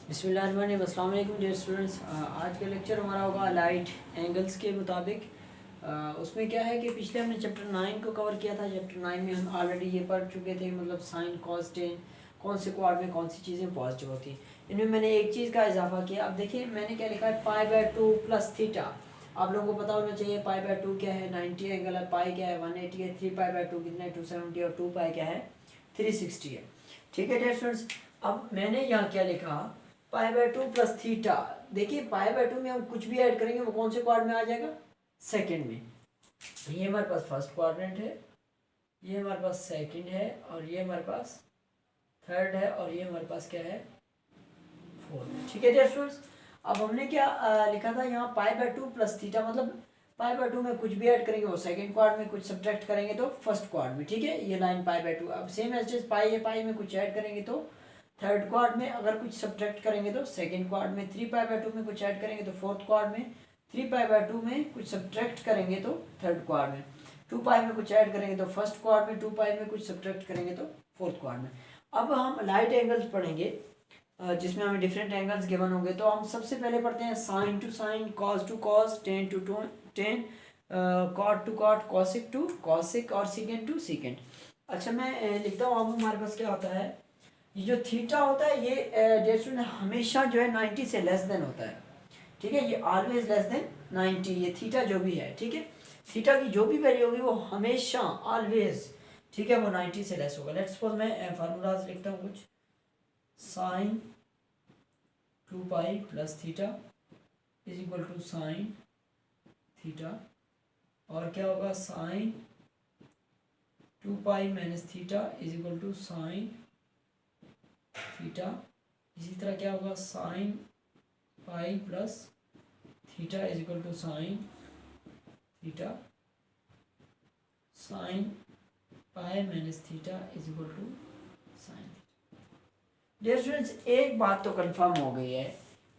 बिस्मिल्लाहिर्रहमानिर्रहीम। अस्सलाम वालेकुम डियर स्टूडेंट्स। आज का लेक्चर हमारा होगा लाइट एंगल्स के मुताबिक। उसमें क्या है कि पिछले हमने चैप्टर 9 को कवर किया था। चैप्टर 9 में हम ऑलरेडी ये पढ़ चुके थे, मतलब साइन कॉस टेन कौन से क्वाड में कौन सी चीज़ें पॉजिटिव होती हैं। इनमें मैंने एक चीज़ का इजाफा किया। अब देखिए मैंने क्या लिखा है, पाई/2 प्लस थीटा। आप लोगों को पता होना चाहिए पाई/2 क्या है, 90 एंगल है, पाई क्या है 180 है, 3 पाई/2 कितना है 270 और 2 पाई क्या है 360 है। ठीक है डियर स्टूडेंट्स। अब मैंने यहाँ क्या लिखा, पाई/2 प्लस थीटा। देखिए पाई/2 में हम कुछ भी ऐड करेंगे वो कौन से क्वाड्रेंट में आ जाएगा, सेकंड में। ये हमारे पास फर्स्ट क्वाड्रेंट है, ये हमारे पास सेकंड है, और ये हमारे पास थर्ड है, और ये हमारे पास क्या है फोर्थ। ठीक है डियर स्टूडेंट्स। अब हमने क्या लिखा था यहाँ, पाई/2 प्लस थीटा, मतलब पाई/2 में कुछ भी ऐड करेंगे वो सेकंड क्वाड में, कुछ सब्ट्रैक्ट करेंगे तो फर्स्ट क्वाड में। ठीक है, ये लाइन पाई/2। अब सेम एज पाई है, पाई में कुछ ऐड करेंगे तो थर्ड क्वाड में, अगर कुछ सब्ट्रैक्ट करेंगे तो सेकंड क्वाड में, 3 पाई/2 में कुछ ऐड करेंगे तो फोर्थ क्वाड में, 3 पाई/2 में कुछ सब्ट्रैक्ट करेंगे तो थर्ड क्वाड में, 2 पाई में कुछ ऐड करेंगे तो फर्स्ट क्वाड में, 2 पाई में कुछ सब्ट्रैक्ट करेंगे तो फोर्थ क्वाड में। अब हम लाइट एंगल्स पढ़ेंगे जिसमें हमें डिफरेंट एंगल्स गिवन होंगे। तो हम सबसे पहले पढ़ते हैं sine to sine, cos to cos, tan to tan, cot to cot, cosec to cosec और सीकेंट टू सीकेंट। अच्छा मैं लिखता हूँ। अब हमारे पास क्या होता है, ये जो थीटा होता है ये डियर स्टूडेंट हमेशा जो है 90 से लेस देन होता है। ठीक है, ये ऑलवेज लेस देन 90, ये थीटा जो भी है। ठीक है, थीटा की जो भी वैल्यू होगी वो हमेशा ऑलवेज, ठीक है, वो 90 से लेस होगा। लेट्स सपोज मैं फार्मूलाज लिखता हूँ कुछ, sine 2 pi plus theta is equal to sine theta, और क्या होगा sine 2 pi minus theta is equal to sine theta. इसी तरह क्या होगा, sine pi plus theta is equal to sine theta, sine pi minus theta is equal to sine theta. Dear students एक बात तो कंफर्म हो गई है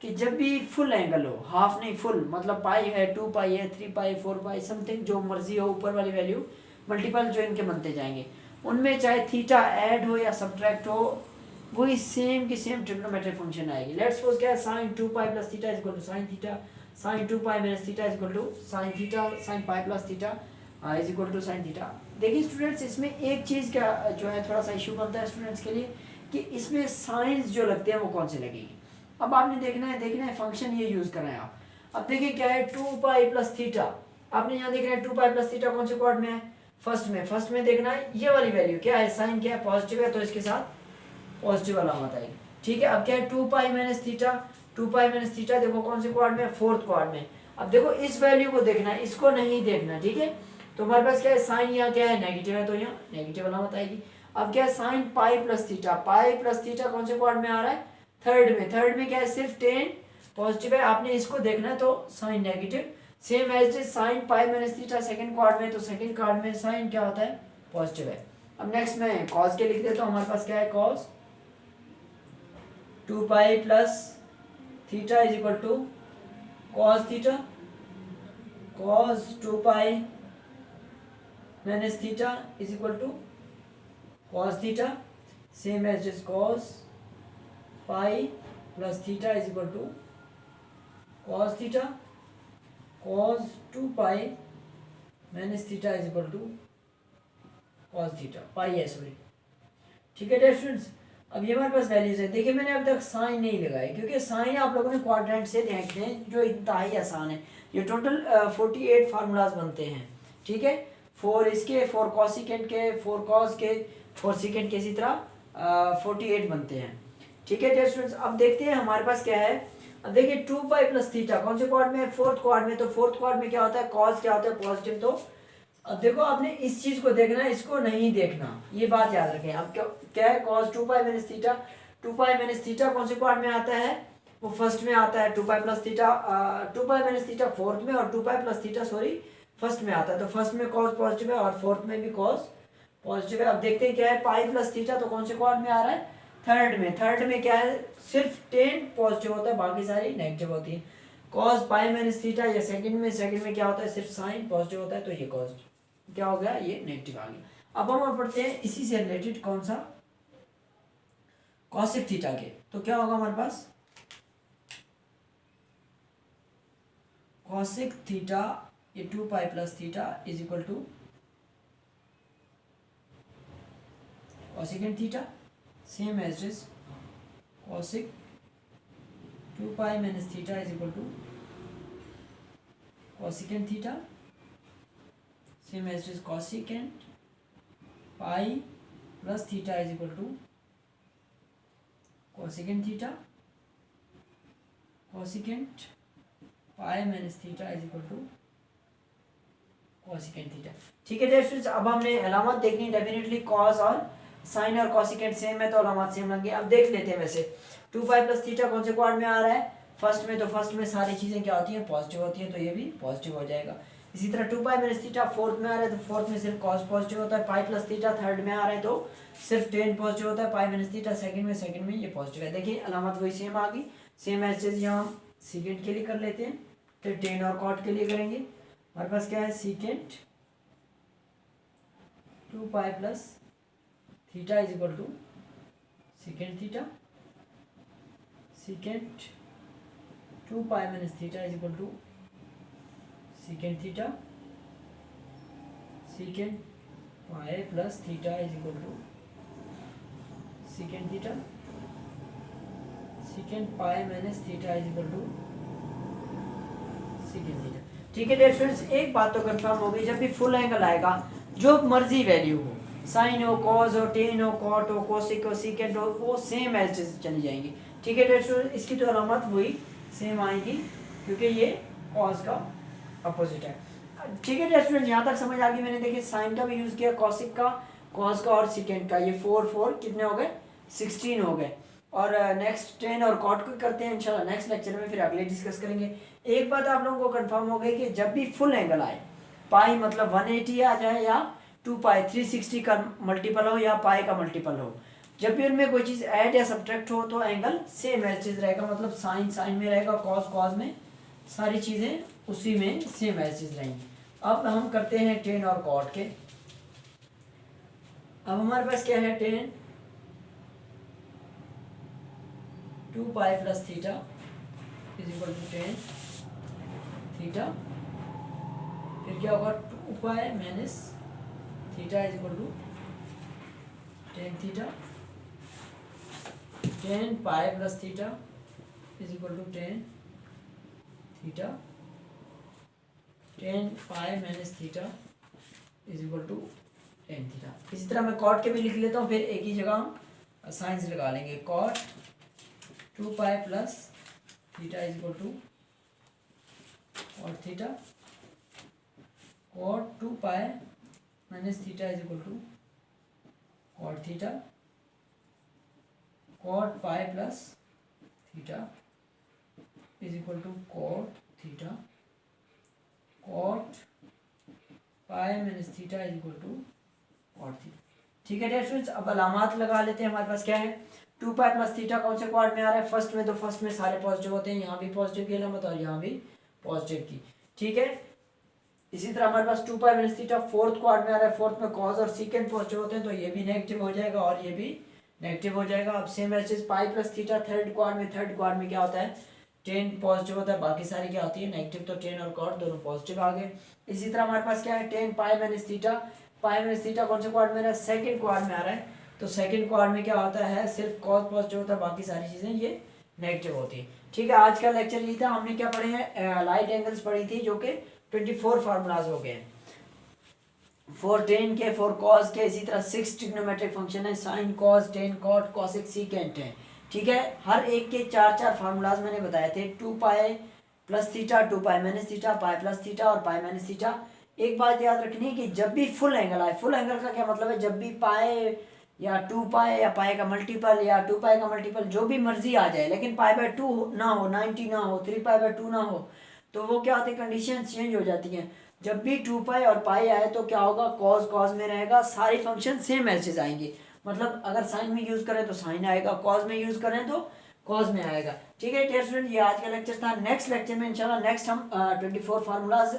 कि जब भी फुल एंगल हो, हाफ नहीं फुल, मतलब पाई है 2 पाई है 3 पाई 4 पाई समथिंग जो मर्जी हो, ऊपर वाली वैल्यू मल्टीपल जो इनके बनते जाएंगे, उनमें चाहे थीटा ऐड हो या सब्ट्रैक्ट हो, वही सेम की सेम ट्रिग्नोमेट्रिक फंक्शन आएगी। लेट्स सपोज क्या है, sine 2 pi plus theta is equal to sine theta, sine 2 pi minus theta is equal to sine theta, sine pi plus theta is equal to sine theta. देखिए students इसमें एक चीज़ का जो है थोड़ा सा इशू बनता है स्टूडेंट्स के लिए कि इसमें साइंस जो लगते हैं वो कौन से लगेगी। अब आपने देखना है फंक्शन ये यूज़ करना है आप। अब देखिए क्या है, 2 पाई प्लस थीटा, आपने यहाँ देखना है 2 पाई प्लस थीटा कौन से क्वाड में है, फर्स्ट में देखना है ये वाली वैल्यू क्या है, साइन क्या है पॉजिटिव है तो इसके साथ पॉजिटिव अलामत आएगी। ठीक है, अब क्या है 2 pi minus theta, 2 pi minus theta देखो कौन से क्वाड में, फोर्थ क्वाड में। अब देखो इस वैल्यू को देखना है, इसको नहीं देखना। ठीक है, तो हमारे पास क्या है, साइन यहाँ क्या है नेगेटिव है तो यहाँ नेगेटिव अलामत आएगी। अब क्या है, साइन पाई प्लस थीटा, पाई प्लस थीटा कौन से क्वाड में आ रहा है, थर्ड में क्या है सिर्फ 10 पॉजिटिव है, आपने इसको देखना है तो sine negative. Same as sine pi minus theta second quad में, तो सेकंड क्वाड में साइन क्या होता है पॉजिटिव है। अब नेक्स्ट में कॉस के लिख देता हूँ। हमारे पास क्या है, cos 2 pi plus theta is equal to cos theta, cos 2 pi minus theta is equal to cos theta, same as cos pi plus theta is equal to cos theta, cos 2 pi minus theta is equal to cos theta, pi है sorry. ठीक है dear students, अब ये हमारे पास values है। देखिए मैंने अब तक साइन नहीं लगाई क्योंकि साइन आप लोगों ने क्वाड्रेंट से देखते हैं जो इंतहाई आसान है। ये टोटल 48 फार्मूलाज बनते हैं। ठीक है, 4 इसके, 4 कॉसिकेंट के, 4 कॉस के, 4 सीकेंट के, इसी तरह 48 बनते हैं। ठीक है डियर स्टूडेंट्स, अब देखते हैं हमारे पास क्या है। अब देखिए 2 पाई प्लस थीटा कौन से क्वाड में है, फोर्थ क्वाड में। तो फोर्थ क्वाड में क्या होता है, कॉस क्या होता है पॉजिटिव। तो अब देखो आपने इस चीज को देखना है, इसको नहीं देखना, ये बात याद रखें। अब क्या है, cos 2 pi minus theta, 2 pi minus theta कौन से क्वाड में आता है, वो फर्स्ट में आता है। 2 pi plus theta 2 pi minus theta fourth में, और 2 pi plus theta sorry first में आता है। तो फर्स्ट में कॉस पॉजिटिव है और फोर्थ में भी कॉस पॉजिटिव है। अब देखते हैं क्या है, पाई प्लस थीटा तो कौन से क्वाड में आ रहा है, थर्ड में क्या है, सिर्फ 10 पॉजिटिव होता है, बाकी सारी नेगेटिव होती है। कॉस पाई माइनस थीटा या सेकंड में क्या होता है, सिर्फ साइन पॉजिटिव होता है, तो ये कॉस क्या हो गया, ये नेगेटिव आ गया। अब हम पढ़ते हैं इसी से रिलेटेड कौन सा, कॉसिक थीटा के। तो क्या होगा हमारे पास, कॉसिक थीटा ये 2 pi plus theta is equal to cosecant theta, same as is cosec 2 pi minus theta is equal to cosecant theta, same as is cosecant pi plus theta is equal to cosecant theta, cosecant pi minus theta is equal to cosecant theta. ठीक है dear students, अब हमने अलामत देखनी definitely cos और sine और cosecant same है तो अलामत सेम लगे। अब देख लेते हैं वैसे 2 पाई प्लस थीटा कौन से क्वाड्रेंट में आ रहा है, फर्स्ट में, तो फर्स्ट में सारी चीज़ें क्या होती हैं पॉजिटिव होती हैं, तो ये भी पॉजिटिव हो जाएगा। इसी तरह 2 पाई माइनस थीटा फोर्थ में आ रहा है तो फोर्थ में सिर्फ कॉस पॉजिटिव होता है, पाई प्लस थीटा थर्ड में आ रहा है तो सिर्फ टेन पॉजिटिव होता है, पाई माइनस थीटा सेकंड में ये पॉजिटिव है। देखिए अलामत वही सेम आ गई, सेम एज यहाँ हम सीकेंट के लिए कर लेते हैं, फिर टेन और कॉट के लिए करेंगे। हमारे पास क्या है secant 2 pi plus theta is equal to secant theta, secant 2 pi minus theta is equal to secant theta, secant pi plus theta is equal to secant theta, secant pi minus theta is equal to secant theta. ठीक है dear students, एक बात तो confirm हो गई, जब भी full angle आएगा जो मर्जी वैल्यू हो, साइन हो, कॉस हो, टेन हो, कॉट हो, कोसिक हो, सीकेंट हो, वो सेम एज चली जाएंगी। ठीक है डियर स्टूडेंट्स, इसकी तो अलामत वही सेम आएगी क्योंकि ये कॉस का अपोजिट है। ठीक है डियर स्टूडेंट्स, यहाँ तक समझ आ गई। मैंने देखिए साइन का भी यूज़ किया, कॉसिक का, कॉस का और सीकेंट का, ये 4 कितने हो गए 16 हो गए। और नेक्स्ट 10 और कॉट को करते हैं इंशाल्लाह नेक्स्ट लेक्चर में, फिर अगले डिस्कस करेंगे। एक बात आप लोगों को कंफर्म हो गई कि जब भी फुल एंगल आए, पाई मतलब 180 आ जाए या 2 पाई 360 का मल्टीपल हो या पाई का मल्टीपल हो, जब भी उनमें कोई चीज़ ऐड या सब्ट्रैक्ट हो तो एंगल सेम एज चीज़ रहेगा, मतलब साइन में रहेगा, कॉस में, सारी चीज़ें उसी में सेम एज चीज़ रहेंगी। अब हम करते हैं 10 और कॉट के। अब हमारे पास क्या है 10 2 pi plus theta is equal to 10 theta, फिर क्या होगा 2 pi minus theta is equal to 10 theta, 10 pi plus theta is equal to 10 theta, 10 pi minus theta is equal to 10 theta. इसी तरह मैं कॉट के भी लिख लेता हूँ, फिर एक ही जगह हम साइंस लगा लेंगे। Cot 2 pi plus theta is equal to cot theta, cot 2 pi minus theta is equal to cot theta, cot pi plus theta is equal to cot theta, cot pi minus theta is equal to cot theta. ठीक है dear students, अब अलामात लगा लेते हैं। हमारे पास क्या है 2 पाई प्लस थीटा कौन से क्वाड में आ रहा है, फर्स्ट में, तो फर्स्ट में सारे पॉजिटिव होते हैं, यहाँ भी पॉजिटिव की अलामत और यहाँ भी पॉजिटिव की। ठीक है, इसी तरह हमारे पास 2 pi minus theta fourth quad में आ रहा है, फोर्थ में कॉस और सीकेंट पॉजिटिव होते हैं तो ये भी नेगेटिव हो जाएगा और ये भी नेगेटिव हो जाएगा। अब same as pi plus theta third quad में क्या होता है 10 पॉजिटिव होता है, बाकी सारी क्या होती है नेगेटिव, तो 10 और कॉट दोनों पॉजिटिव आ गए। इसी तरह हमारे पास क्या है 10 पाई माइनस थीटा, पाई माइनस थीटा कौन से क्वाड में आ रहा है सेकंड क्वाड में आ रहा है, तो सेकंड क्वाड में क्या होता है सिर्फ कॉस पॉजिटिव होता है, बाकी सारी चीज़ें ये नेगेटिव होती है। ठीक है, आज का लेक्चर ये था, हमने क्या पढ़े हैं लाइट एंगल्स पढ़ी थी जो कि 24 फार्मूलाज हो गए हैं, 4 tan के, 4 cos के, इसी तरह 6 ट्रिग्नोमेट्रिक फंक्शन है, sine cos tan cot cosec secant है। ठीक है, हर एक के 4 फार्मूलाज मैंने बताए थे, 2 pi plus theta, 2 pi minus theta, पाई प्लस थीटा और पाई माइनस थीटा। एक बात याद रखनी है कि जब भी फुल एंगल आए, फुल एंगल का क्या मतलब है, जब भी पाई या 2 पाई या पाई का मल्टीपल या 2 पाई का मल्टीपल जो भी मर्जी आ जाए, लेकिन पाई बाय 2 ना हो, 90 ना हो, 3 पाई बाय 2 ना हो, तो वो क्या होती है कंडीशन चेंज हो जाती हैं। जब भी 2 पाई और पाई आए तो क्या होगा कॉस कॉस में रहेगा, सारी फंक्शन सेम एज आएंगे, मतलब अगर साइन में यूज़ करें तो साइन आएगा, कॉस में यूज़ करें तो कॉस में आएगा। ठीक है डियर स्टूडेंट, ये आज का लेक्चर था। नेक्स्ट लेक्चर में इंशाल्लाह नेक्स्ट हम 24 फार्मूलाज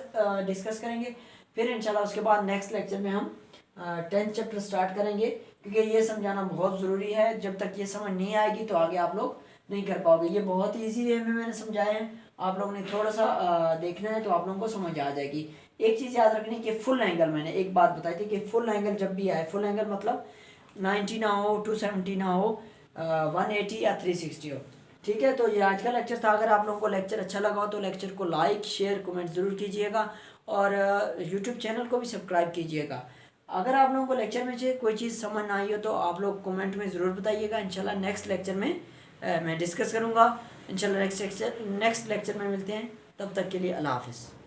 डिस्कस करेंगे, फिर इंशाल्लाह उसके बाद नेक्स्ट लेक्चर में हम 10th चैप्टर स्टार्ट करेंगे, क्योंकि ये समझाना बहुत ज़रूरी है। जब तक ये समझ नहीं आएगी तो आगे आप लोग नहीं कर पाओगे। ये बहुत ईजी वे में मैंने समझाया है, आप लोगों ने थोड़ा सा देखना है तो आप लोगों को समझ आ जाएगी। एक चीज़ याद रखनी कि फुल एंगल, मैंने एक बात बताई थी कि फुल एंगल जब भी आए, फुल एंगल मतलब 90 ना हो, 270 ना हो, 180 या 360 हो। ठीक है, तो ये आज का लेक्चर था। अगर आप लोगों को लेक्चर अच्छा लगा हो तो लेक्चर को लाइक शेयर कमेंट ज़रूर कीजिएगा और यूट्यूब चैनल को भी सब्सक्राइब कीजिएगा। अगर आप लोगों को लेक्चर में से कोई चीज़ समझ ना आई हो तो आप लोग कमेंट में ज़रूर बताइएगा। इंशाल्लाह नेक्स्ट लेक्चर में मैं डिस्कस करूँगा। इंशाल्लाह नेक्स्ट लेक्चर में मिलते हैं, तब तक के लिए अल्लाह हाफिज़।